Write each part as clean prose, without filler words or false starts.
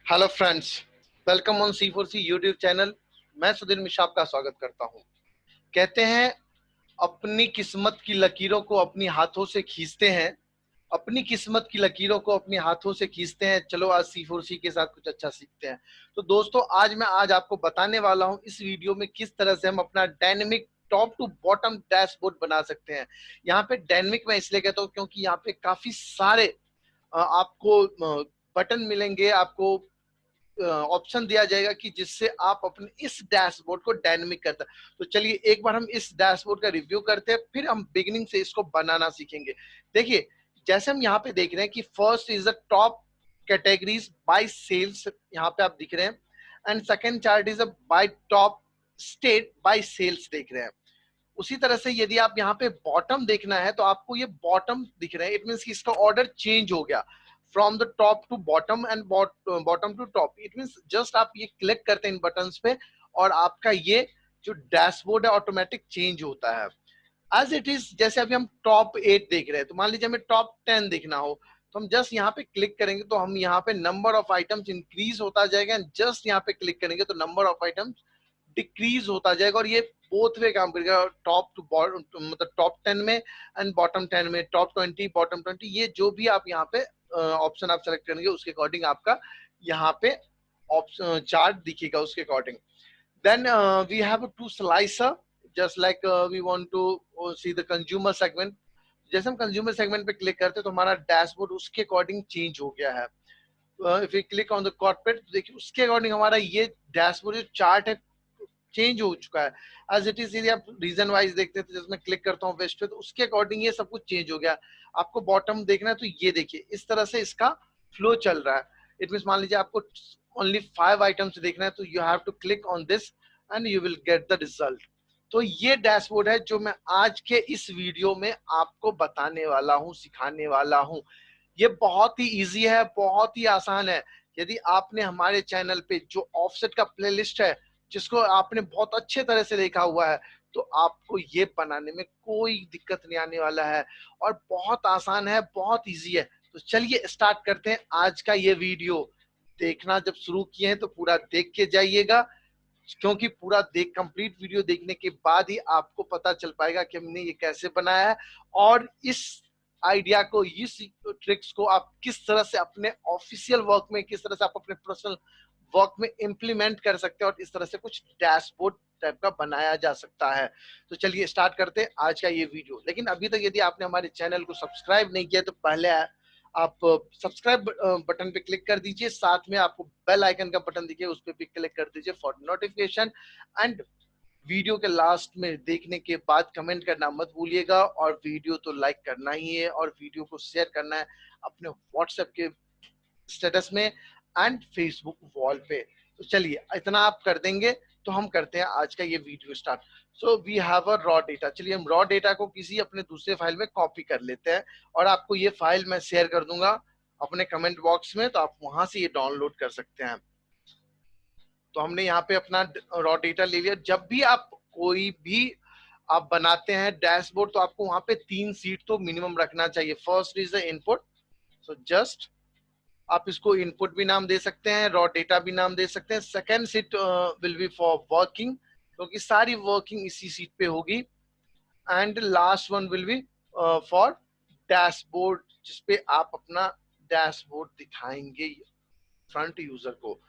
Hello friends, welcome on C4C YouTube channel. मैं सुधीर मिश्रा आपका स्वागत करता हूं। कहते हैं अपनी किस्मत की लकीरों को अपनी हाथों से खींचते हैं, अपनी किस्मत की लकीरों को अपने हाथों से खींचते हैं। चलो आज C4C के साथ कुछ अच्छा सीखते हैं। तो दोस्तों आज आपको बताने वाला हूं इस वीडियो में किस तरह से हम अपना dynamic top to bottom dashboard बना सकते हैं। यहाँ पे डायनेमिक मैं इसलिए कहता हूँ क्योंकि यहाँ पे काफी सारे आपको बटन मिलेंगे, आपको ऑप्शन दिया जाएगा कि जिससे आप अपने इस डैशबोर्ड को डायनेमिक करते हैं। तो चलिए एक बार हम इस डैशबोर्ड का रिव्यू करते हैं, फिर हम बिगिनिंग से इसको बनाना सीखेंगे। देखिए, जैसे हम यहाँ पे देख रहे हैं कि first is the top categories by sales, यहाँ पे आप दिख रहे हैं। And second chart is by top state by sales देख रहे हैं। उसी तरह से यदि आप यहाँ पे बॉटम देखना है तो आपको ये बॉटम दिख रहे हैं। इट मीन्स कि इसका ऑर्डर चेंज हो गया from the top to bottom and bottom to top. It means just आप ये क्लिक करते हैं इन बटन्स पे और आपका ये जो डैशबोर्ड है ऑटोमेटिक चेंज होता है एज इट इज। जैसे अभी हम टॉप 8 देख रहे हैं, तो मान लीजिए हमें टॉप 10 देखना हो तो हम जस्ट यहाँ पे क्लिक करेंगे तो हम यहाँ पे नंबर ऑफ आइटम्स इंक्रीज होता जाएगा एंड जस्ट यहाँ पे क्लिक करेंगे तो नंबर ऑफ आइटम्स डिक्रीज होता जाएगा। और ये बोथ वे काम करेगा, टॉप टू बॉटम, मतलब टॉप 10 में एंड बॉटम 10 में, टॉप 20 बॉटम 20, ये जो भी आप यहाँ पे ऑप्शन आप सेलेक्ट करेंगे उसके अकॉर्डिंग आपका यहाँ पे ऑप्शन चार्ट दिखेगा उसके अकॉर्डिंग। Then we have to slicer, just like we want to see the consumer segment. जैसे हम कंज्यूमर सेगमेंट पे क्लिक करते हैं तो हमारा डैशबोर्ड उसके अकॉर्डिंग चेंज हो गया है। If you click on the corporate, देखिए उसके अकॉर्डिंग हमारा ये डैशबोर्ड जो चार्ट है चेंज हो चुका है एज इट इज। यदि आप रीजन वाइज देखते हैं तो जैसे मैं क्लिक करता हूँ वेस्ट पे तो उसके अकॉर्डिंग ये सब कुछ चेंज हो गया। आपको बॉटम देखना है तो ये देखिए इस तरह से इसका फ्लो चल रहा है। इट मीन मान लीजिए आपको ओनली 5 आइटम्स देखना है तो you have to click on this and you will get the result. तो ये डैशबोर्ड है जो मैं आज के इस वीडियो में आपको बताने वाला हूँ, सिखाने वाला हूँ। ये बहुत ही इजी है, बहुत ही आसान है। यदि आपने हमारे चैनल पे जो ऑफसेट का प्लेलिस्ट है जिसको आपने बहुत अच्छे तरह से देखा हुआ है तो आपको ये बनाने में कोई दिक्कत नहीं आने वाला है और बहुत आसान है, बहुत इजी है। तो चलिए स्टार्ट करते हैं आज का ये वीडियो। देखना जब शुरू किए हैं तो पूरा देख के जाइएगा, क्योंकि पूरा देख कंप्लीट वीडियो देखने के बाद ही आपको पता चल पाएगा कि हमने ये कैसे बनाया है और इस आइडिया को, इस ट्रिक्स को आप किस तरह से अपने ऑफिशियल वर्क में, किस तरह से आप अपने पर्सनल वर्क में इम्प्लीमेंट कर सकते हैं और इस तरह से कुछ डैशबोर्ड टाइप का बनाया जा सकता है। तो चलिए स्टार्ट करते हैं आज का ये वीडियो। लेकिन अभी तक यदि आपने हमारे चैनल को सब्सक्राइब नहीं किया तो पहले आप सब्सक्राइब बटन पे क्लिक कर दीजिए, साथ में आपको बेल आइकन का बटन दिखे उस पर भी क्लिक कर दीजिए फॉर नोटिफिकेशन। एंड वीडियो के लास्ट में देखने के बाद कमेंट करना मत भूलिएगा और वीडियो तो लाइक करना ही है और वीडियो को शेयर करना है अपने व्हाट्सएप के स्टेटस में एंड फेसबुक वॉल पे। तो चलिए इतना आप कर देंगे तो हम करते हैं आज का ये video start. So we have a raw data. चलिए हम रॉ डेटा को किसी अपने दूसरे फाइल में कॉपी कर लेते हैं और आपको ये फाइल मैं शेयर कर दूंगा अपने कमेंट बॉक्स में, तो आप वहां से ये डाउनलोड कर सकते हैं। तो हमने यहाँ पे अपना रॉ डेटा ले लिया। जब भी आप कोई भी आप बनाते हैं डैशबोर्ड तो आपको वहां पे 3 सीट तो मिनिमम रखना चाहिए। First is the input, so just आप इसको इनपुट भी नाम दे सकते हैं, रॉ डेटा भी नाम दे सकते हैं। Second seat will be for working, क्योंकि सारी वर्किंग इसी सीट पे होगी। And last one will be for dashboard, जिसपे आप अपना डैशबोर्ड दिखाएंगे फ्रंट यूजर को।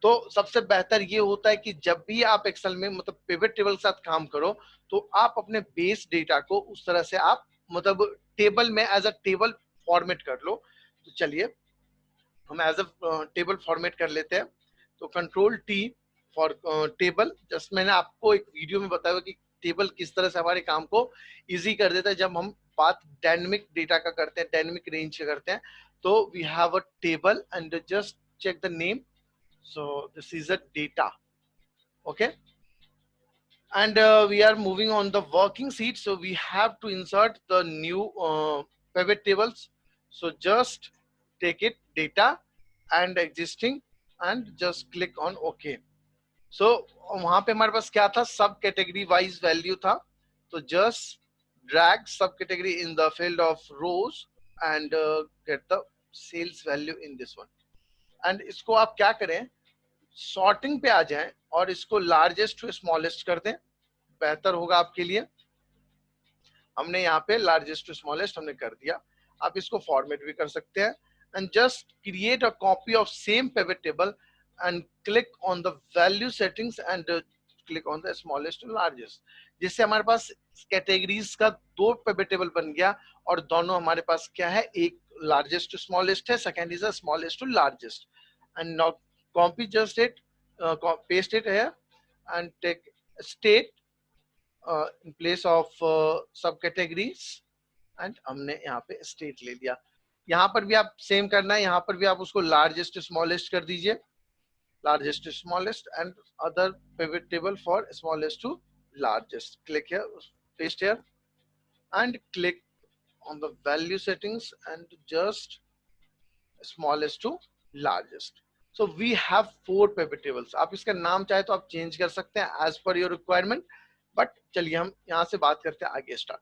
तो सबसे बेहतर ये होता है कि जब भी आप एक्सेल में मतलब पिवट टेबल के साथ काम करो तो आप अपने बेस डेटा को उस तरह से आप मतलब टेबल में एज अ टेबल फॉर्मेट कर लो। तो चलिए हम एज अ टेबल फॉर्मेट कर लेते हैं। तो control T for table. Just मैंने आपको एक वीडियो में बताया कि टेबल किस तरह से हमारे काम को इजी कर देता है जब हम बात डायनेमिक डेटा का करते हैं, डायनेमिक रेंज का करते हैं। तो we have a table and just check the name. So this is a data, okay? And we are moving on the working sheet. So we have to insert the new pivot tables. So just take it data and existing and just click on OK. So वहां पे हमारे पास क्या था, सब category wise value था। तो just drag sub category in the field of rows and get the sales value in this one and इसको आप क्या करें, सॉर्टिंग पे आ जाएं और इसको लार्जेस्ट टू स्मॉलेस्ट कर दें, बेहतर होगा आपके लिए। हमने यहाँ पे लार्जेस्ट टू स्मॉलेस्ट हमने कर दिया। आप इसको फॉर्मेट भी कर सकते हैं and just create a copy of same pivot table and click on the value settings and click on the smallest to largest. जिससे हमारे पास कैटेगरीज का दो पिवट टेबल बन गया और दोनों हमारे पास क्या है, एक लार्जेस्ट टू स्मॉलेस्ट है, second is a smallest to largest. And now copy just it, paste it here and take state in place of subcategories and हमने यहाँ पे स्टेट ले लिया। यहाँ पर भी आप सेम करना है, यहाँ पर भी आप उसको लार्जेस्ट स्मॉलेस्ट कर दीजिए, largest smallest and other pivot table for smallest to largest. Click here, paste here and click on the value settings and just smallest to largest. So we have 4 pivot tables. आप इसका नाम चाहे तो आप change कर सकते हैं as per your requirement, but चलिए हम यहाँ से बात करते हैं आगे स्टार्ट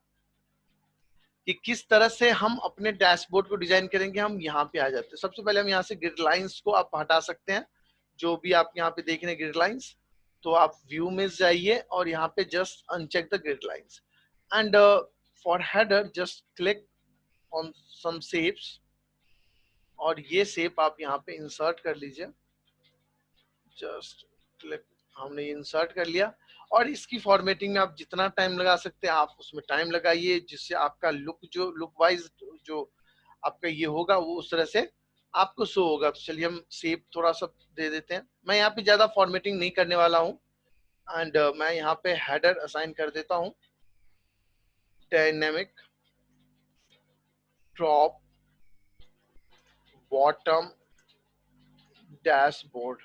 कि किस तरह से हम अपने डैशबोर्ड को डिजाइन करेंगे। हम यहाँ पे आ जाते हैं। सबसे पहले हम यहाँ से ग्रिड लाइंस को आप हटा सकते हैं, जो भी आप यहाँ पे देख रहे हैं ग्रिड लाइंस, तो आप व्यू में जाइए और यहाँ पे just uncheck the grid lines and for header just click on some shapes और ये शेप आप यहाँ पे इंसर्ट कर लीजिए। जस्ट क्लिक, हमने इंसर्ट कर लिया और इसकी फॉर्मेटिंग में आप जितना टाइम लगा सकते हैं आप उसमें टाइम लगाइए, जिससे आपका लुक वाइज जो आपका ये होगा वो उस तरह से आपको शो होगा। तो चलिए हम शेप थोड़ा सा दे देते हैं। मैं यहाँ पे ज्यादा फॉर्मेटिंग नहीं करने वाला हूँ एंड मैं यहाँ पे हेडर असाइन कर देता हूँ, डायनेमिक टॉप बॉटम डैशबोर्ड।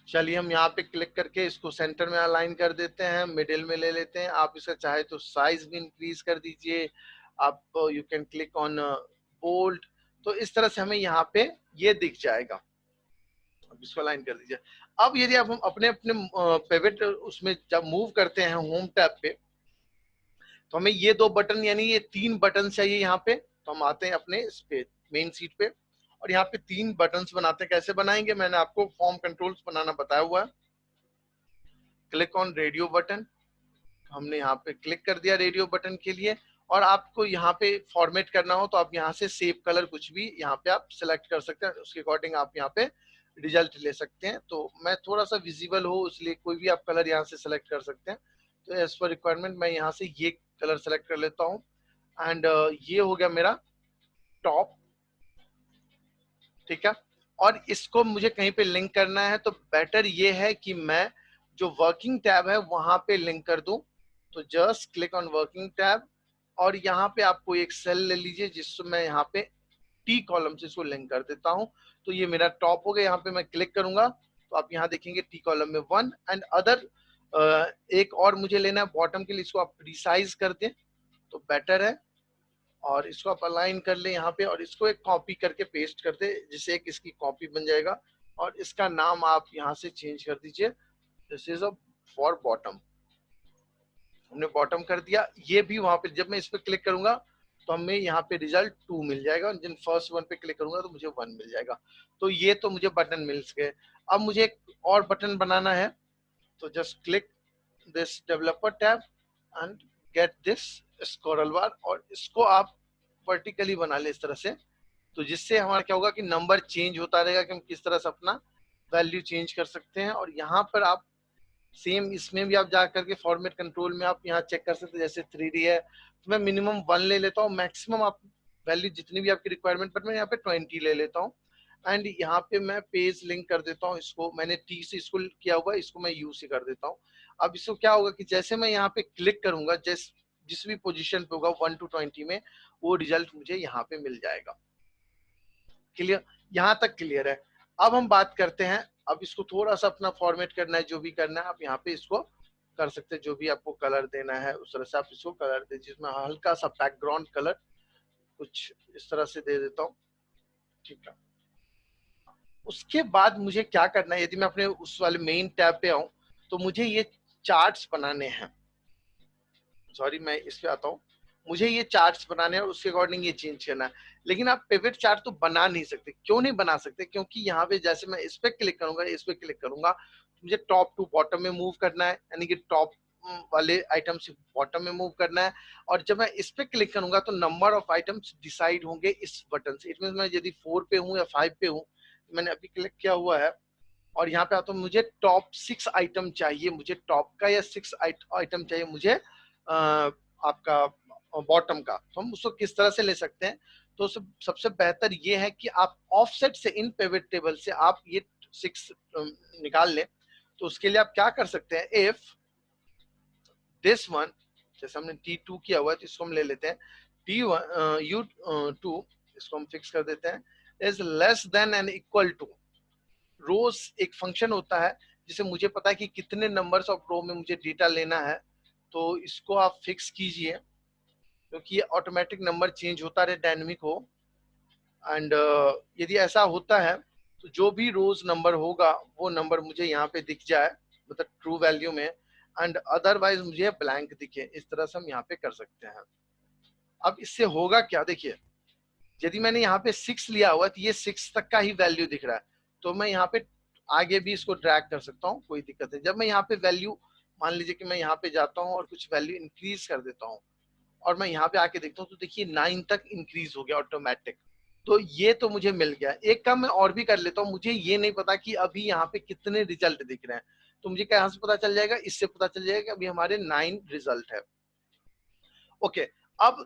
चलिए हम यहाँ पे क्लिक करके इसको सेंटर में अलाइन कर देते हैं, मिडिल में ले लेते हैं। आप इसका चाहे तो साइज भी इंक्रीज कर दीजिए, आप you can click on bold, तो इस तरह से हमें यहाँ पे ये दिख जाएगा। अब इसको अलाइन कर दीजिए। अब यदि आप हम अपने अपने पिवट उसमें जब मूव करते हैं होम टैब पे, तो हमें ये 2 बटन यानी ये 3 बटन चाहिए यहाँ पे। तो हम आते हैं अपने इस पे मेन सीट पे और यहाँ पे 3 बटन्स बनाते हैं। कैसे बनाएंगे, मैंने आपको फॉर्म कंट्रोल्स बनाना बताया हुआ है। क्लिक ऑन रेडियो बटन, हमने यहाँ पे क्लिक कर दिया रेडियो बटन के लिए। और आपको यहाँ पे फॉर्मेट करना हो तो आप यहाँ से सेव कलर कुछ भी यहाँ पे आप सिलेक्ट कर सकते हैं, उसके अकॉर्डिंग आप यहाँ पे रिजल्ट ले सकते हैं। तो मैं थोड़ा सा विजिबल हो इसलिए कोई भी आप कलर यहाँ से सिलेक्ट कर सकते हैं। तो एज पर रिक्वायरमेंट मैं यहाँ से ये कलर सेलेक्ट कर लेता हूँ एंड ये हो गया मेरा टॉप, ठीक है। और इसको मुझे कहीं पे लिंक करना है तो बेटर ये है कि मैं जो वर्किंग टैब है वहां पे लिंक कर दूं। तो just click on working tab और यहाँ पे आपको एक सेल ले लीजिए जिससे मैं यहाँ पे टी कॉलम से इसको लिंक कर देता हूँ। तो ये मेरा टॉप हो गया। यहाँ पे मैं क्लिक करूंगा तो आप यहाँ देखेंगे टी कॉलम में 1 एंड अदर एक और मुझे लेना है बॉटम के लिए, इसको आप रिसाइज कर दें तो बेटर है। और इसको आप अलाइन कर ले यहाँ पे और इसको एक कॉपी करके पेस्ट कर दे, जिससे एक इसकी कॉपी बन जाएगा। और इसका नाम आप यहाँ से चेंज कर दीजिए, this is a for bottom. हमने बॉटम कर दिया। ये भी वहां पे जब मैं इस पे क्लिक करूंगा तो हमें यहाँ पे रिजल्ट 2 मिल जाएगा, जिन फर्स्ट 1 पे क्लिक करूंगा तो मुझे 1 मिल जाएगा। तो ये तो मुझे बटन मिल गए। अब मुझे एक और बटन बनाना है तो just click this developer tab and get this scroll bar और इसको आप वर्टिकली बना ले इस तरह से। तो जिससे हमारा क्या होगा कि नंबर चेंज होता रहेगा कि हम किस तरह से अपना वैल्यू चेंज कर सकते हैं। और यहाँ पर आप सेम इसमें भी आप जा करके फॉर्मेट कंट्रोल में आप यहाँ चेक कर सकते हैं। जैसे 3D है तो मैं मिनिमम 1 ले लेता हूँ, मैक्सिमम आप वैल्यू जितनी भी आपकी रिक्वायरमेंट पर मैं यहाँ पे 20 ले लेता हूँ। एंड यहाँ पे मैं पेज लिंक कर देता हूँ, इसको मैंने टी से इसको किया हुआ है, इसको मैं यू से कर देता हूँ। अब इसको क्या होगा कि जैसे मैं यहाँ पे क्लिक करूंगा जिस भी पोजीशन पे होगा 1 to 20 में वो रिजल्ट मुझे यहाँ पे मिल जाएगा। क्लियर, यहाँ तक क्लियर है। अब हम बात करते हैं, अब इसको थोड़ा सा अपना फॉर्मेट करना है, जो भी करना है आप यहाँ पे इसको कर सकते हैं। जो भी आपको कलर देना है उस तरह से आप इसको कलर दे, जिसमें हल्का सा बैकग्राउंड कलर कुछ इस तरह से दे देता हूँ, ठीक है। उसके बाद मुझे क्या करना है, यदि मैं अपने उस वाले मेन टैब पे आऊं तो मुझे ये चार्ट्स बनाने हैं। सॉरी मैं इस पे आता हूँ, मुझे ये चार्ट्स बनाने हैं और उसके अकॉर्डिंग ये चेंज करना है। लेकिन आप पिवट चार्ट तो बना नहीं सकते। क्यों नहीं बना सकते? क्योंकि यहाँ पे जैसे मैं इस पे क्लिक करूंगा, इस पे क्लिक करूंगा, मुझे टॉप टू बॉटम में मूव करना है, यानी कि टॉप वाले आइटम से बॉटम में मूव करना है। और जब मैं इस पे क्लिक करूंगा तो नंबर ऑफ आइटम्स डिसाइड होंगे इस बटन से। इट मीन मैं यदि 4 पे हूँ या 5 पे हूँ, मैंने अभी क्लिक किया हुआ है और यहाँ पे आता हूँ, मुझे टॉप 6 आइटम चाहिए, मुझे टॉप का या 6 आइटम चाहिए मुझे आपका बॉटम का। तो हम उसको किस तरह से ले सकते हैं? तो सबसे बेहतर ये है कि आप ऑफसेट से इन पिवट टेबल से आप ये 6 निकाल लें। तो उसके लिए आप क्या कर सकते हैं, इफ दिस वन, जैसे हमने T2 किया हुआ है तो इसको हम ले लेते हैं, T1 U2, इसको हम फिक्स कर देते हैं, is less than and equal to रोज। एक फंक्शन होता है जिसे मुझे पता है कि कितने नंबर्स ऑफ रो में मुझे डेटा लेना है, तो इसको आप फिक्स कीजिए क्योंकि ये ऑटोमेटिक नंबर चेंज होता रहे, डायनेमिक हो। एंड यदि ऐसा होता है तो जो भी रोज नंबर होगा वो नंबर मुझे यहाँ पे दिख जाए, मतलब ट्रू वैल्यू में, एंड अदरवाइज मुझे ब्लैंक दिखे। इस तरह से हम यहाँ पे कर सकते हैं। अब इससे होगा क्या, देखिए, यदि मैंने यहाँ पे 6 लिया हुआ है तो ये 6 तक का ही वैल्यू दिख रहा है, तो मैं यहाँ पे आगे भी इसको ड्रैग कर सकता हूँ, कोई दिक्कत नहीं। जब मैं यहाँ पे वैल्यू, मान लीजिए कि मैं यहाँ पे जाता हूँ और कुछ वैल्यू इंक्रीज कर देता हूँ और मैं यहाँ पे आके देखता हूँ तो देखिए 9 तक इंक्रीज हो गया ऑटोमेटिक। तो ये तो मुझे मिल गया। एक काम मैं और भी कर लेता हूँ, मुझे ये नहीं पता कि अभी यहाँ पे कितने रिजल्ट दिख रहे हैं, तो मुझे कहाँ से पता चल जाएगा? इससे पता चल जाएगा कि अभी हमारे 9 रिजल्ट है। ओके, अब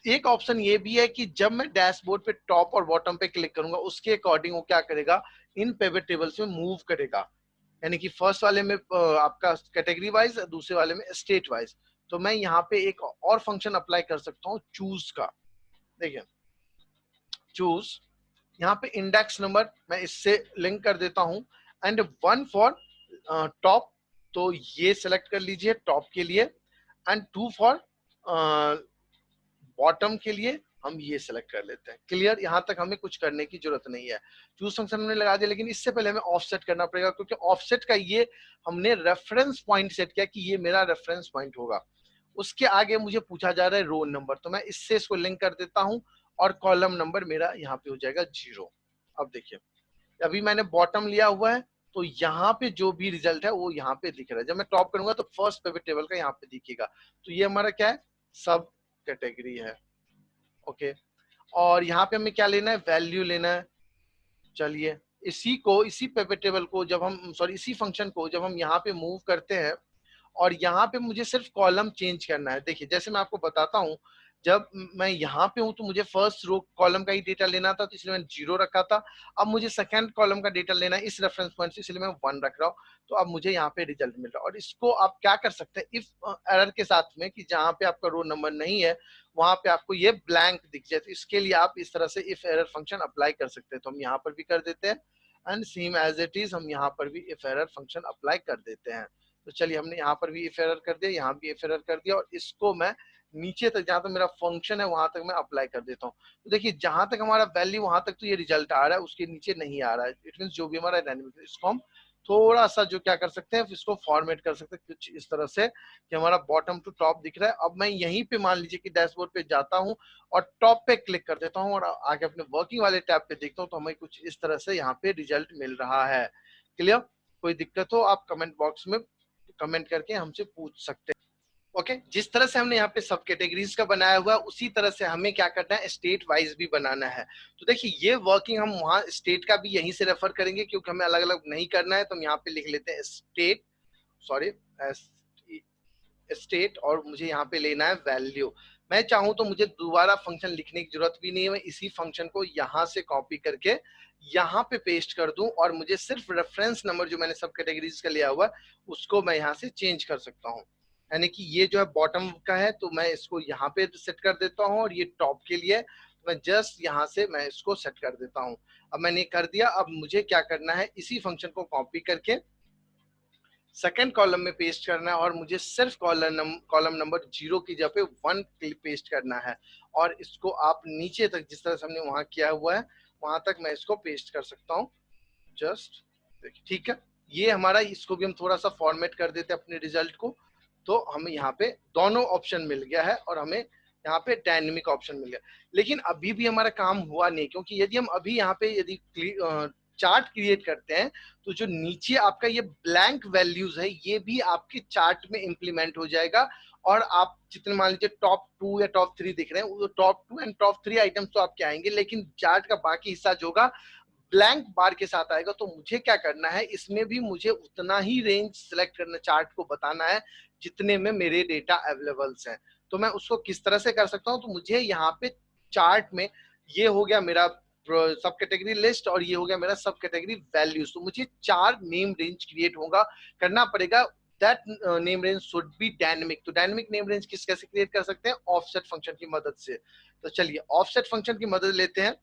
एक ऑप्शन ये भी है कि जब मैं डैशबोर्ड पे टॉप और बॉटम पे क्लिक करूंगा उसके अकॉर्डिंग वो क्या करेगा, इन पिवट टेबल्स में मूव करेगा। यानी कि फर्स्ट वाले में आपका कैटेगरी वाइज, दूसरे वाले में स्टेट वाइज। तो मैं यहाँ पे एक और फंक्शन अप्लाई कर सकता हूँ, चूज का। देखिए, चूज, यहाँ पे इंडेक्स नंबर मैं इससे लिंक कर देता हूँ, एंड 1 फॉर टॉप, तो ये सेलेक्ट कर लीजिए टॉप के लिए, एंड 2 फॉर बॉटम के लिए हम ये सेलेक्ट कर लेते हैं। क्लियर? यहाँ तक हमें कुछ करने की जरूरत नहीं है। चूज फंक्शन हमने लगा दिया, लेकिन इससे पहले हमें ऑफसेट करना पड़ेगा, क्योंकि ऑफसेट का ये हमने रेफरेंस पॉइंट सेट किया कि ये मेरा रेफरेंस पॉइंट होगा। उसके आगे मुझे पूछा जा रहा है रोल नंबर, तो मैं इससे इसको लिंक कर देता हूँ और कॉलम नंबर मेरा यहाँ पे हो जाएगा 0। अब देखिए, अभी मैंने बॉटम लिया हुआ है तो यहाँ पे जो भी रिजल्ट है वो यहाँ पे दिख रहा है। जब मैं टॉप करूंगा तो फर्स्ट पिवट टेबल का यहाँ पे दिखेगा। तो ये हमारा क्या है, सब कैटेगरी है। ओके, और यहाँ पे हमें क्या लेना है, वैल्यू लेना है। चलिए, इसी पिवट टेबल को जब हम, सॉरी, इसी फंक्शन को जब हम यहाँ पे मूव करते हैं और यहाँ पे मुझे सिर्फ कॉलम चेंज करना है। देखिए, जैसे मैं आपको बताता हूँ, जब मैं यहाँ पे हूँ तो मुझे फर्स्ट रो कॉलम का ही डेटा लेना था, तो इसलिए मैंने 0 रखा था। अब मुझे सेकंड कॉलम का डेटा लेना है इस रेफरेंस पॉइंट से, इसलिए मैं 1 रख रहा हूँ। तो अब मुझे यहाँ पे रिजल्ट मिल रहा है। और इसको आप क्या कर सकते हैं, इफ एरर के साथ में, कि जहाँ पे आपका रो नंबर नहीं है वहां पे आपको ये ब्लैंक दिख जाए, तो इसके लिए आप इस तरह से इफ एरर फंक्शन अप्लाई कर सकते हैं। तो हम यहाँ पर भी कर देते हैं, and same as it is हम यहाँ पर भी इफ एरर फंक्शन अप्लाई कर देते हैं। तो चलिए, हमने यहाँ पर भी इफ एरर कर दिया, यहाँ भी इफ एरर कर दिया, और इसको मैं नीचे तक, जहां तक मेरा फंक्शन है वहां तक मैं अप्लाई कर देता हूँ। तो देखिए, जहां तक हमारा वैल्यू वहां तक तो ये रिजल्ट आ रहा है, उसके नीचे नहीं आ रहा है। इट मीन जो भी हमारा डायनेमिक, इसको हम थोड़ा सा जो क्या कर सकते हैं, इसको फॉर्मेट कर सकते हैं कुछ इस तरह से कि हमारा बॉटम टू टॉप दिख रहा है। अब मैं यहीं पे मान लीजिए कि डैशबोर्ड पे जाता हूँ और टॉप पे क्लिक कर देता हूँ और आगे अपने वर्किंग वाले टैब पे देखता हूँ, तो हमें कुछ इस तरह से यहाँ पे रिजल्ट मिल रहा है। क्लियर? कोई दिक्कत हो आप कमेंट बॉक्स में कमेंट करके हमसे पूछ सकते हैं। ओके, जिस तरह से हमने यहाँ पे सब कैटेगरीज का बनाया हुआ है, उसी तरह से हमें क्या करना है, स्टेट वाइज भी बनाना है। तो देखिए, ये वर्किंग हम वहाँ स्टेट का भी यहीं से रेफर करेंगे, क्योंकि हमें अलग अलग नहीं करना है। तो हम यहाँ पे लिख लेते हैं स्टेट, सॉरी, स्टेट, और मुझे यहाँ पे लेना है वैल्यू। मैं चाहूँ तो मुझे दोबारा फंक्शन लिखने की जरूरत भी नहीं है, मैं इसी फंक्शन को यहाँ से कॉपी करके यहाँ पे पेस्ट कर दूं, और मुझे सिर्फ रेफरेंस नंबर जो मैंने सब कैटेगरीज का लिया हुआ उसको मैं यहाँ से चेंज कर सकता हूँ। यानी कि ये जो है बॉटम का है, तो मैं इसको यहाँ पे सेट कर देता हूँ, और ये टॉप के लिए मैं जस्ट यहाँ से मैं इसको सेट कर देता हूँ। अब मैंने कर दिया। अब मुझे क्या करना है, इसी फंक्शन को कॉपी करके सेकंड कॉलम में पेस्ट करना है, और मुझे सिर्फ कॉलम नंबर 0 की जगह पे 1 पेस्ट करना है। और इसको आप नीचे तक, जिस तरह से हमने वहां किया हुआ है वहां तक मैं इसको पेस्ट कर सकता हूँ। जस्ट देखिए, ठीक है, ये हमारा, इसको भी हम थोड़ा सा फॉर्मेट कर देते हैं अपने रिजल्ट को। तो हमें यहाँ पे दोनों ऑप्शन मिल गया है, और हमें यहाँ पे डायनेमिक ऑप्शन मिल गया। लेकिन अभी भी हमारा काम हुआ नहीं, क्योंकि यदि हम अभी यहाँ पे यदि चार्ट क्रिएट करते हैं तो जो नीचे आपका ये ब्लैंक वैल्यूज है ये भी आपके चार्ट में इंप्लीमेंट हो जाएगा। और आप जितने मान लीजिए टॉप 2 या टॉप 3 दिख रहे हैं, वो टॉप 2 एंड टॉप 3 आइटम्स तो आपके आएंगे, लेकिन चार्ट का बाकी हिस्सा जो होगा ब्लैंक बार के साथ आएगा। तो मुझे क्या करना है, इसमें भी मुझे उतना ही रेंज सिलेक्ट करना, चार्ट को बताना है जितने में मेरे डेटा अवेलेबल्स हैं। तो मैं उसको किस तरह से कर सकता हूँ, तो मुझे यहाँ पे चार्ट में ये हो गया मेरा सब कैटेगरी लिस्ट और ये हो गया मेरा सब कैटेगरी वैल्यूज। तो मुझे 4 नेम रेंज क्रिएट होगा करना पड़ेगा। That name range should be dynamic. तो डायनेमिक नेम रेंज कैसे क्रिएट कर सकते हैं, ऑफसेट फंक्शन की मदद से। तो चलिए ऑफसेट फंक्शन की मदद लेते हैं,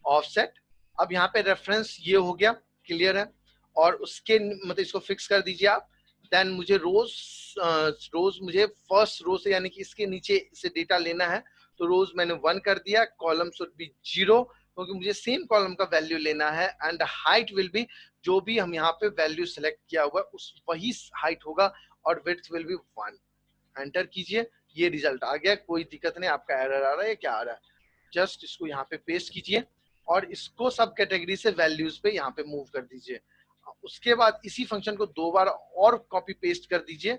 ऑफसेट। अब यहाँ पे रेफरेंस ये हो गया, क्लियर है, और उसके मतलब इसको फिक्स कर दीजिए आप। देन मुझे रोज मुझे फर्स्ट रो से यानी कि इसके नीचे से डेटा लेना है। तो रोज मैंने 1 कर दिया, कॉलम शुड बी 0 क्योंकि मुझे सेम कॉलम का वैल्यू लेना है। एंड हाइट विल बी, जो भी हम यहाँ पे वैल्यू सेलेक्ट किया हुआ है उस वही हाइट होगा, और विड्थ विल बी 1। एंटर कीजिए, ये रिजल्ट आ गया, कोई दिक्कत नहीं। आपका एरर आ रहा है, क्या आ रहा है, जस्ट इसको यहाँ पे पेस्ट कीजिए और इसको सब कैटेगरी से वैल्यूज पे यहाँ पे मूव कर दीजिए। उसके बाद इसी फंक्शन को 2 बार और कॉपी पेस्ट कर दीजिए।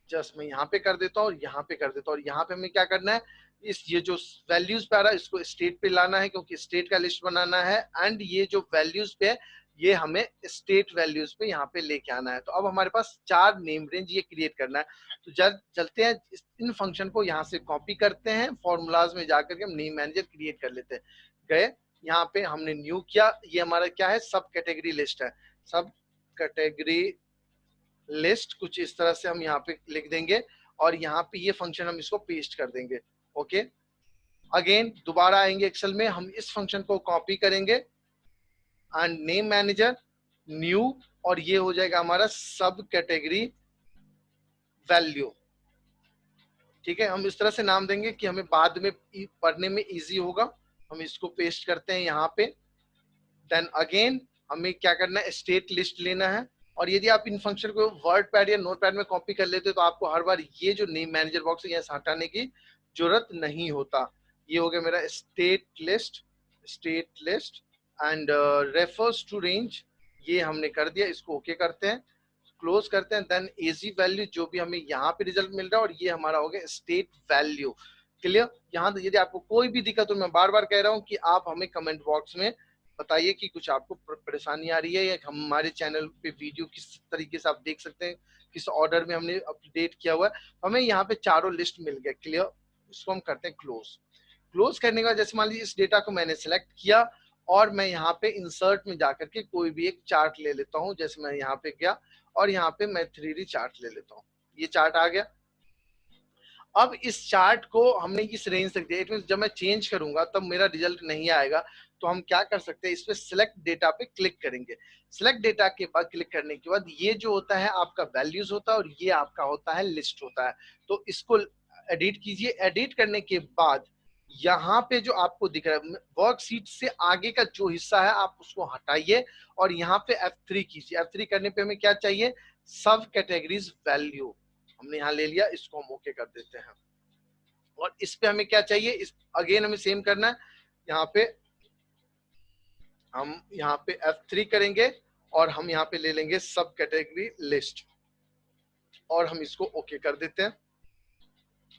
जस्ट मैं यहाँ पे कर देता हूँ और यहाँ पे कर देता हूँ। और यहाँ पे हमें क्या करना है, इस ये जो वैल्यूज पे आ रहा है इसको स्टेट पे लाना है, क्योंकि स्टेट का लिस्ट बनाना है। एंड ये जो वैल्यूज पे है ये हमें स्टेट वैल्यूज पे यहाँ पे लेके आना है। तो अब हमारे पास 4 नेम रेंज ये क्रिएट करना है। तो चलते हैं इन फंक्शन को यहाँ से कॉपी करते हैं, फॉर्मूलाज में जाकर के हम नेम मैनेजर क्रिएट कर लेते हैं। गए यहाँ पे हमने न्यू किया, ये हमारा क्या है, सब कैटेगरी लिस्ट है। सब कैटेगरी लिस्ट कुछ इस तरह से हम यहाँ पे लिख देंगे और यहाँ पे ये फंक्शन हम इसको पेस्ट कर देंगे। ओके, अगेन दोबारा आएंगे एक्सेल में, हम इस फंक्शन को कॉपी करेंगे एंड नेम मैनेजर न्यू, और ये हो जाएगा हमारा सब कैटेगरी वैल्यू। ठीक है, हम इस तरह से नाम देंगे कि हमें बाद में पढ़ने में इजी होगा। हम इसको पेस्ट करते हैं यहाँ पे। देन अगेन हमें क्या करना है, स्टेट लिस्ट लेना है। और यदि आप इन फंक्शन को वर्ड पैड या नोट पैड में कॉपी कर लेते हो तो आपको हर बार ये जो नेम मैनेजर बॉक्स है यहाँ हटाने की जरूरत नहीं होता। ये हो गया मेरा state list and refers to range, ये हमने कर दिया। इसको ओके करते हैं, क्लोज करते हैं। देन एजी वैल्यू जो भी हमें यहाँ पे रिजल्ट मिल रहा है, और ये हमारा हो गया स्टेट वैल्यू। क्लियर, यहाँ यदि आपको कोई भी दिक्कत हो, मैं बार बार कह रहा हूँ कि आप हमें कमेंट बॉक्स में बताइए कि कुछ आपको परेशानी आ रही है, या हमारे चैनल पे वीडियो किस तरीके से आप देख सकते हैं, किस ऑर्डर में हमने अपडेट किया हुआ है। हमें यहाँ पे चारों लिस्ट मिल गया। क्लियर, इसको हम करते हैं क्लोज। क्लोज करने के बाद जैसे मान लीजिए इस डेटा को मैंने सेलेक्ट किया और मैं यहाँ पे इंसर्ट में जाकर के कोई भी एक चार्ट ले लेता हूँ। जैसे मैं यहाँ पे गया और यहाँ पे मैं 3D चार्ट ले लेता हूँ, ये चार्ट आ गया। अब इस चार्ट को हमने इस रेंज तक दिया, इट मींस जब मैं चेंज करूंगा तब मेरा रिजल्ट नहीं आएगा। तो हम क्या कर सकते हैं, इस पे सिलेक्ट डेटा पे क्लिक करेंगे। सिलेक्ट डेटा के बाद क्लिक करने के बाद ये जो होता है आपका वैल्यूज होता है और ये आपका होता है लिस्ट होता है। तो इसको एडिट कीजिए। एडिट करने के बाद यहाँ पे जो आपको दिख रहा है वर्कशीट से आगे का जो हिस्सा है आप उसको हटाइए और यहाँ पे F3 कीजिए। F3 करने पे हमें क्या चाहिए, सब कैटेगरीज वैल्यू हमने यहाँ ले लिया, इसको हम ओके कर देते हैं। और इस पे हमें क्या चाहिए, इस अगेन हमें सेम करना है। यहाँ पे हम यहाँ पे F3 करेंगे और हम यहाँ पे ले लेंगे सब कैटेगरी लिस्ट और हम इसको ओके कर देते हैं।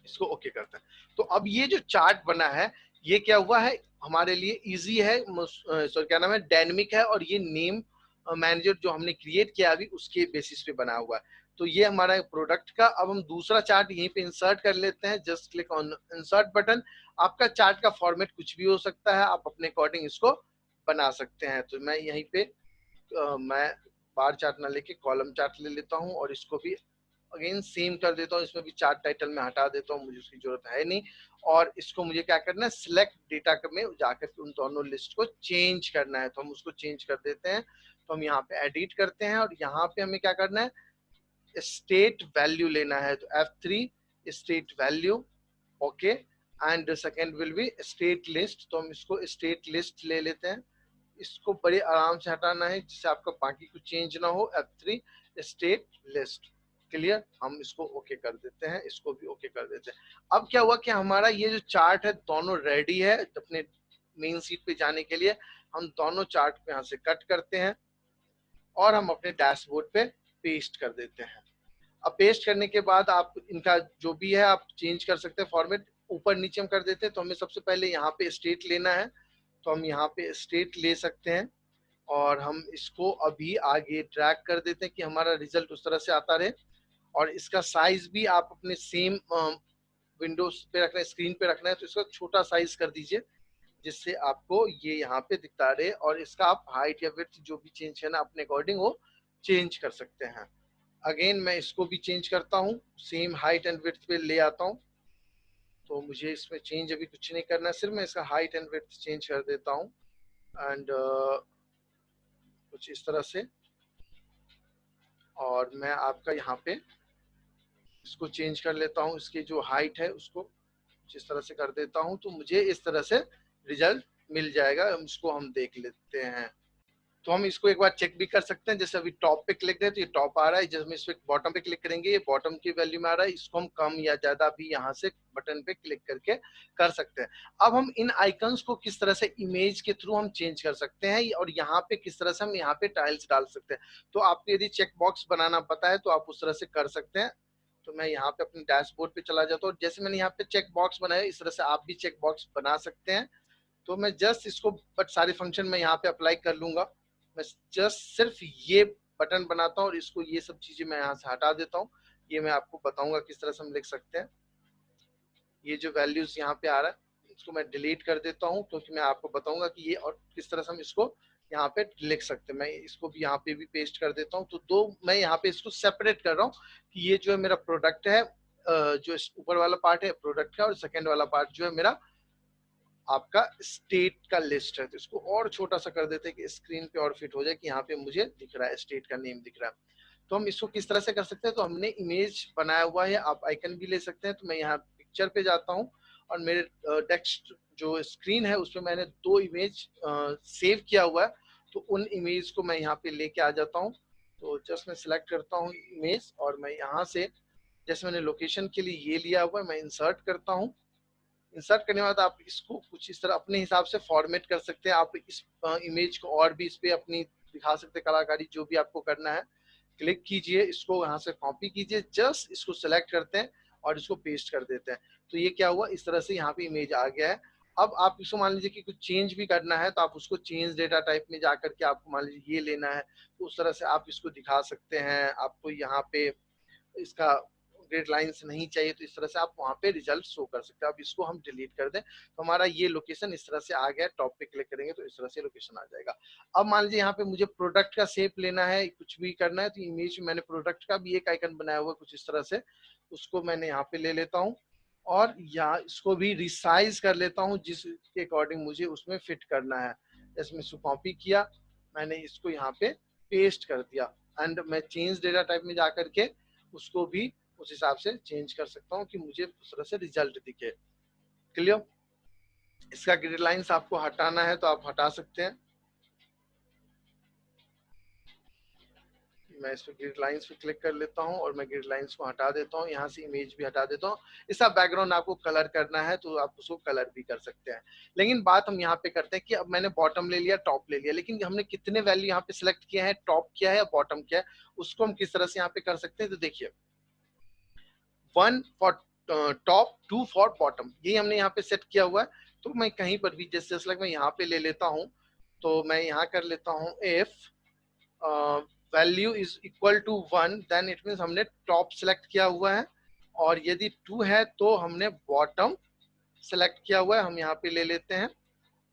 इसको ओके करते हैं। तो अब ये जो चार्ट बना है ये क्या हुआ है, हमारे लिए इजी है, सॉरी क्या नाम है, डायनेमिक है। और ये नेम मैनेजर जो हमने क्रिएट किया अभी उसके बेसिस पे बना हुआ है। तो ये हमारा प्रोडक्ट का। अब हम दूसरा चार्ट यहीं पे इंसर्ट कर लेते हैं। Just click on insert button. आपका चार्ट का फॉर्मेट कुछ भी हो सकता है, आप अपने अकॉर्डिंग इसको बना सकते हैं। तो मैं यहीं पे मैं बार चार्ट ना लेके कॉलम चार्ट ले लेता हूँ और इसको भी अगेन सेम कर देता हूँ। इसमें भी चार्ट टाइटल में हटा देता हूँ, मुझे उसकी जरूरत है नहीं। और इसको मुझे क्या करना है, सिलेक्ट डेटा में जाकर के उन दोनों लिस्ट को चेंज करना है। तो हम उसको चेंज कर देते हैं। तो हम यहाँ पे एडिट करते हैं और यहाँ पे हमें क्या करना है, स्टेट वैल्यू लेना है। तो F3 state value, okay. And second will be state list. तो हम इसको स्टेट लिस्ट ले लेते हैं। इसको बड़े आराम से हटाना है जिससे आपका बाकी कुछ चेंज ना हो। F3 स्टेट लिस्ट, क्लियर, हम इसको ओके कर देते हैं, इसको भी ओके कर देते हैं। अब क्या हुआ कि हमारा ये जो चार्ट है दोनों रेडी है अपने मेन सीट पे जाने के लिए। हम दोनों चार्ट पे यहाँ से कट करते हैं और हम अपने डैशबोर्ड पे पेस्ट कर देते हैं। अब पेस्ट करने के बाद आप इनका जो भी है आप चेंज कर सकते हैं फॉर्मेट, ऊपर नीचे हम कर देते हैं। तो हमें सबसे पहले यहाँ पे स्टेट लेना है, तो हम यहाँ पे स्टेट ले सकते हैं और हम इसको अभी आगे ड्रैग कर देते हैं कि हमारा रिजल्ट उस तरह से आता रहे। और इसका साइज भी आप अपने सेम विंडोज पे रखना है, स्क्रीन पे रखना है, तो इसका छोटा साइज कर दीजिए जिससे आपको ये यहाँ पे दिखता रहे। और इसका आप हाइट या विड्थ जो भी चेंज करना अपने अकॉर्डिंग वो चेंज कर सकते हैं। अगेन मैं इसको भी चेंज करता हूँ, सेम हाइट एंड विड्थ पे ले आता हूँ। तो मुझे इसमें चेंज अभी कुछ नहीं करना, सिर्फ मैं इसका हाइट एंड विड्थ चेंज कर देता हूँ एंड कुछ इस तरह से। और मैं आपका यहाँ पे इसको चेंज कर लेता हूँ, इसकी जो हाइट है उसको जिस तरह से कर देता हूँ, तो मुझे इस तरह से रिजल्ट मिल जाएगा। इसको हम देख लेते हैं। तो हम इसको एक बार चेक भी कर सकते हैं, जैसे अभी टॉप पे क्लिक करें तो ये टॉप आ रहा है, जब हम इस पे बॉटम पे क्लिक करेंगे ये बॉटम की वैल्यू में आ रहा है। इसको हम कम या ज्यादा भी यहाँ से बटन पे क्लिक करके कर सकते हैं। अब हम इन आइकन्स को किस तरह से इमेज के थ्रू हम चेंज कर सकते हैं और यहाँ पे किस तरह से हम यहाँ पे टाइल्स डाल सकते हैं। तो आपको यदि चेक बॉक्स बनाना पता है तो आप उस तरह से कर सकते हैं। तो मैं यहाँ पे अपने डैशबोर्ड पे चला जाता हूँ, जैसे मैंने यहाँ पे चेक बॉक्स बनाया इस तरह से आप भी चेक बॉक्स बना सकते हैं। तो मैं जस्ट इसको बट सारे फंक्शन मैं यहाँ पे अप्लाई कर लूंगा। मैं जस्ट सिर्फ ये बटन बनाता हूँ और इसको ये सब चीजें मैं यहाँ से हटा देता हूँ। ये मैं आपको बताऊंगा किस तरह से हम लिख सकते हैं। ये जो वैल्यूज यहाँ पे आ रहा है इसको मैं डिलीट कर देता हूँ, क्योंकि मैं आपको बताऊंगा कि ये और किस तरह से हम इसको यहाँ पे लिख सकते हैं। मैं इसको भी यहाँ पे भी पेस्ट कर देता हूँ। तो दो मैं यहाँ पे इसको सेपरेट कर रहा हूँ कि ये जो है मेरा प्रोडक्ट है, जो ऊपर वाला पार्ट है प्रोडक्ट का, और सेकेंड वाला पार्ट जो है मेरा आपका स्टेट का लिस्ट है। तो इसको और छोटा सा कर देते हैं कि स्क्रीन पे और फिट हो जाए कि यहाँ पे मुझे दिख रहा है, स्टेट का नेम दिख रहा है। तो हम इसको किस तरह से कर सकते हैं, तो हमने इमेज बनाया हुआ है, आप आइकन भी ले सकते हैं। तो मैं यहाँ पिक्चर पे जाता हूँ और मेरे टेक्स्ट जो स्क्रीन है उसपे मैंने दो इमेज सेव किया हुआ है। तो उन इमेज को मैं यहाँ पे लेके आ जाता हूँ। तो जस्ट मैं सिलेक्ट करता हूँ इमेज और मैं यहाँ से जैसे मैंने लोकेशन के लिए ये लिया हुआ है मैं इंसर्ट करता हूँ। इंसर्ट करने के बाद आप इसको कुछ इस तरह अपने हिसाब से फॉर्मेट कर सकते हैं। आप इस इमेज को और भी इस पे अपनी दिखा सकते हैं, कलाकारी जो भी आपको करना है। क्लिक कीजिए, इसको यहाँ से कॉपी कीजिए, जस्ट इसको सेलेक्ट करते हैं और इसको पेस्ट कर देते हैं। तो ये क्या हुआ, इस तरह से यहाँ पे इमेज आ गया है। अब आप इसको मान लीजिए कि कुछ चेंज भी करना है तो आप उसको चेंज डेटा टाइप में जाकर के आपको मान लीजिए ये लेना है, तो उस तरह से आप इसको दिखा सकते हैं। आपको यहाँ पे इसका ग्रिड लाइंस नहीं चाहिए तो इस तरह से आप वहाँ पे रिजल्ट शो कर सकते हैं। अब इसको हम डिलीट कर दें तो हमारा ये लोकेशन इस तरह से आ गया। टॉप पे क्लिक करेंगे तो इस तरह से लोकेशन आ जाएगा। अब मान लीजिए यहाँ पे मुझे प्रोडक्ट का शेप लेना है, कुछ भी करना है, तो इमेज में मैंने प्रोडक्ट का भी एक आइकन बनाया हुआ कुछ इस तरह से, उसको मैंने यहाँ पे ले लेता हूँ और यहाँ इसको भी रिसाइज कर लेता हूँ जिसके अकॉर्डिंग मुझे उसमें फिट करना है। इसमें इसको कॉपी किया, मैंने इसको यहाँ पे पेस्ट कर दिया एंड मैं चेंज डेटा टाइप में जाकर के उसको भी उस हिसाब से चेंज कर सकता हूँ कि मुझे उस तरह से रिजल्ट दिखे। क्लियर, इसका ग्रिड लाइंस आपको हटाना है तो आप हटा सकते हैं। मैं इस पर ग्रिड लाइंस पे क्लिक कर लेता हूँ और मैं ग्रिड लाइंस को हटा देता हूँ, यहाँ से इमेज भी हटा देता हूँ। इसका बैकग्राउंड आपको कलर करना है तो आप उसको कलर भी कर सकते हैं। लेकिन बात हम यहाँ पे करते हैं कि अब मैंने बॉटम ले लिया, टॉप ले लिया, लेकिन हमने कितने वैल्यू यहाँ पे सिलेक्ट किया है, टॉप किया है या बॉटम किया है, उसको हम किस तरह से यहाँ पे कर सकते हैं। तो देखिए 1 फॉर टॉप, 2 फॉर बॉटम, यही हमने यहाँ पे सेट किया हुआ है। तो मैं कहीं पर भी जैसे मैं यहाँ पे ले लेता हूँ, तो मैं यहाँ कर लेता हूँ if value is equal to 1 then it means हमने टॉप सेलेक्ट किया हुआ है, और यदि 2 है तो हमने बॉटम सेलेक्ट किया हुआ है। हम यहाँ पे ले लेते हैं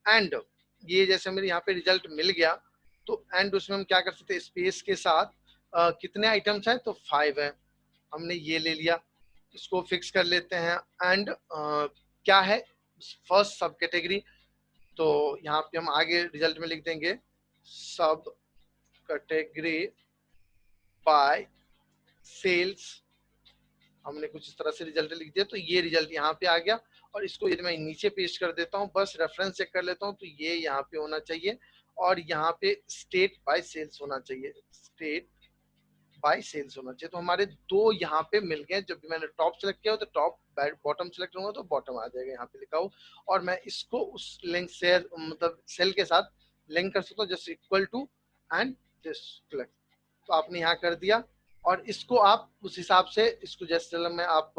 एंड ये जैसे मेरे यहाँ पे रिजल्ट मिल गया। तो एंड उसमें हम क्या कर सकते हैं, स्पेस के साथ कितने आइटम्स हैं, तो 5 है, हमने ये ले लिया। इसको फिक्स कर लेते हैं एंड क्या है फर्स्ट सब कैटेगरी, तो यहाँ पे हम आगे रिजल्ट में लिख देंगे सब कैटेगरी बाय सेल्स। हमने कुछ इस तरह से रिजल्ट लिख दिया, तो ये रिजल्ट यहाँ पे आ गया। और इसको यदि मैं नीचे पेस्ट कर देता हूँ, बस रेफरेंस चेक कर लेता हूँ, तो ये यहाँ पे होना चाहिए और यहाँ पे स्टेट बाय सेल्स होना चाहिए, स्टेट बाय सेल्स होना चाहिए। तो हमारे दो यहाँ पे मिल गए। जब भी मैंने टॉप सेलेक्ट किया हो तो टॉप, बॉटम सेलेक्ट करूंगा तो बॉटम आ जाएगा यहाँ पे लिखा हो। और मैं इसको उस लिंक से मतलब सेल के साथ लिंक कर सकता हूँ, just equal to and this click. तो आपने यहाँ कर दिया और इसको आप उस हिसाब से इसको जैसे में आप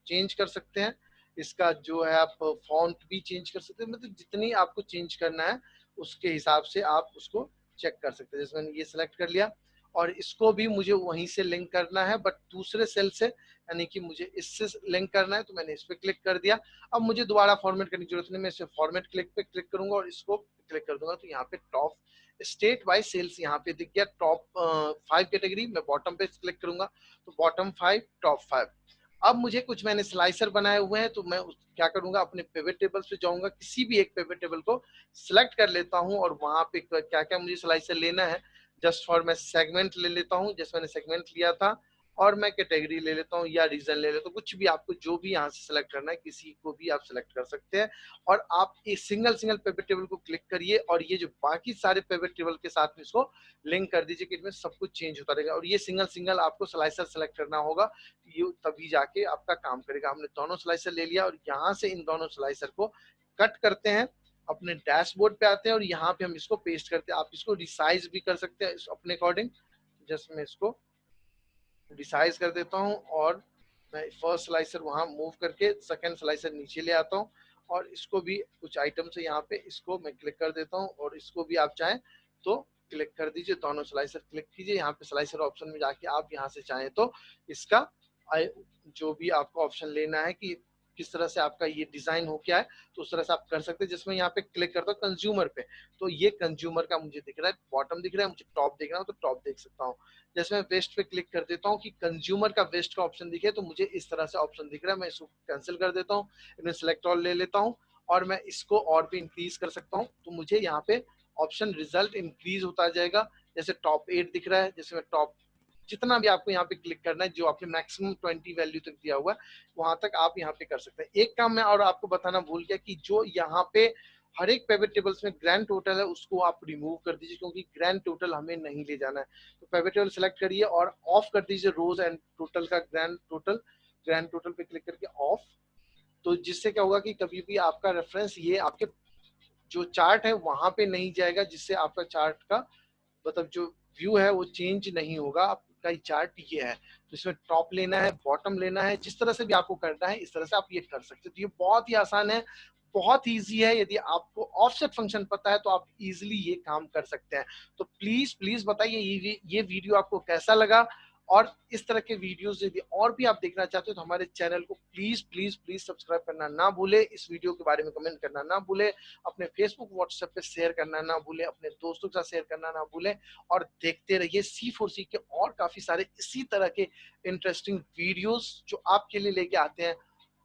चेंज कर सकते हैं। इसका जो है आप फॉन्ट भी चेंज कर सकते हैं, मतलब जितनी आपको चेंज करना है उसके हिसाब से आप उसको चेक कर सकते हैं। जैसे मैंने ये सिलेक्ट कर लिया और इसको भी मुझे वहीं से लिंक करना है, बट दूसरे सेल से, यानी कि मुझे इससे लिंक करना है। तो मैंने इस पर क्लिक कर दिया। अब मुझे दोबारा फॉर्मेट करने की जरूरत नहीं, मैं इसे फॉर्मेट क्लिक पे क्लिक करूंगा और इसको क्लिक कर दूंगा। तो यहाँ पे टॉप स्टेट वाइज सेल्स यहाँ पे दिख गया। टॉप 5 कैटेगरी, मैं बॉटम पे क्लिक करूंगा तो बॉटम 5, टॉप 5। अब मुझे कुछ मैंने स्लाइसर बनाए हुए हैं, तो मैं क्या करूंगा, अपने पिवट टेबल पे जाऊंगा, किसी भी एक पिवट टेबल को सिलेक्ट कर लेता हूं और वहां पे क्या क्या मुझे स्लाइसर लेना है, जस्ट फॉर मैं सेगमेंट ले लेता हूं, जैसे मैंने सेगमेंट लिया था। और मैं कैटेगरी ले लेता हूँ या रीजन ले लेता हूँ, कुछ भी आपको जो भी यहाँ से सिलेक्ट करना है, किसी को भी आप सिलेक्ट कर सकते हैं। और आप इस सिंगल सिंगल पिवट टेबल को क्लिक करिए और ये जो बाकी सारे पिवट टेबल के साथ में इसको लिंक कर दीजिए कि इनमें सब कुछ चेंज होता रहेगा। और ये सिंगल सिंगल आपको स्लाइसर सेलेक्ट करना होगा, ये तभी जाके आपका काम करेगा। हमने दोनों स्लाइसर ले लिया और यहाँ से इन दोनों स्लाइसर को कट करते हैं, अपने डैशबोर्ड पे आते हैं और यहाँ पे हम इसको पेस्ट करते हैं। आप इसको रिसाइज भी कर सकते हैं अपने अकॉर्डिंग। जस्ट मैं इसको रिसाइज कर देता हूँ और मैं फर्स्ट स्लाइसर वहां मूव करके सेकंड स्लाइसर नीचे ले आता हूँ और इसको भी कुछ आइटम से यहाँ पे इसको मैं क्लिक कर देता हूँ और इसको भी आप चाहें तो क्लिक कर दीजिए। दोनों स्लाइसर क्लिक कीजिए, यहाँ पे स्लाइसर ऑप्शन में जाके आप यहाँ से चाहें तो इसका जो भी आपको ऑप्शन लेना है कि किस तरह से आपका ये डिजाइन हो क्या है, तो उस तरह से आप कर सकते हैं। जिसमें यहाँ पे क्लिक करता हूँ कंज्यूमर पे, तो ये कंज्यूमर का मुझे दिख रहा है, बॉटम दिख रहा है, मुझे टॉप देख रहा हूँ तो टॉप देख सकता हूँ। जैसे मैं वेस्ट पे क्लिक कर देता हूँ कि कंज्यूमर का वेस्ट का ऑप्शन दिखे, तो मुझे इस तरह से ऑप्शन दिख रहा है। मैं इसको कैंसिल कर देता हूँ, इन्हें सिलेक्ट ऑल ले लेता हूँ और मैं इसको और भी इंक्रीज कर सकता हूँ। तो मुझे यहाँ पे ऑप्शन रिजल्ट इंक्रीज होता जाएगा। जैसे टॉप 8 दिख रहा है, जैसे मैं टॉप जितना भी आपको यहाँ पे क्लिक करना है, जो आपने मैक्सिमम 20 वैल्यू तक दिया हुआ है वहां तक आप यहाँ पे कर सकते हैं। एक काम मैं और आपको बताना भूल गया कि जो यहाँ पे हर एक पिवट टेबल्स में ग्रैंड टोटल है उसको आप रिमूव कर दीजिए, क्योंकि ग्रैंड टोटल हमें नहीं ले जाना है। तो पिवट टेबल सेलेक्ट करिए और ऑफ कर दीजिए रोज एंड टोटल का ग्रैंड टोटल पे क्लिक करके ऑफ। तो जिससे क्या होगा कि कभी भी आपका रेफरेंस ये आपके जो चार्ट है वहां पे नहीं जाएगा, जिससे आपका चार्ट का मतलब जो व्यू है वो चेंज नहीं होगा। आपका चार्ट ये है, तो इसमें टॉप लेना है, बॉटम लेना है, जिस तरह से भी आपको करना है इस तरह से आप ये कर सकते हैं। तो ये बहुत ही आसान है, बहुत ईजी है। यदि आपको ऑफसेट फंक्शन पता है तो आप इजीली ये काम कर सकते हैं। तो प्लीज प्लीज बताइए ये वीडियो आपको कैसा लगा। और इस तरह के वीडियोस यदि और भी आप देखना चाहते हो तो हमारे चैनल को प्लीज प्लीज प्लीज सब्सक्राइब करना ना भूले, इस वीडियो के बारे में कमेंट करना ना भूले, अपने फेसबुक व्हाट्सएप पे शेयर करना ना भूले, अपने दोस्तों के साथ शेयर करना ना भूले। और देखते रहिए C4C के और काफी सारे इसी तरह के इंटरेस्टिंग वीडियोस जो आपके लिए लेके आते हैं।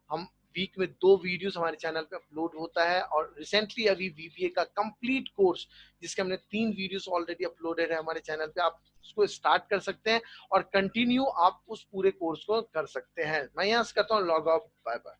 हम वीक में 2 वीडियोस हमारे चैनल पे अपलोड होता है और रिसेंटली अभी VBA का कंप्लीट कोर्स जिसके हमने 3 वीडियोस ऑलरेडी अपलोडेड है हमारे चैनल पे, आप उसको स्टार्ट कर सकते हैं और कंटिन्यू आप उस पूरे कोर्स को कर सकते हैं। मैं यहाँ से करता हूँ लॉग ऑफ, बाय बाय।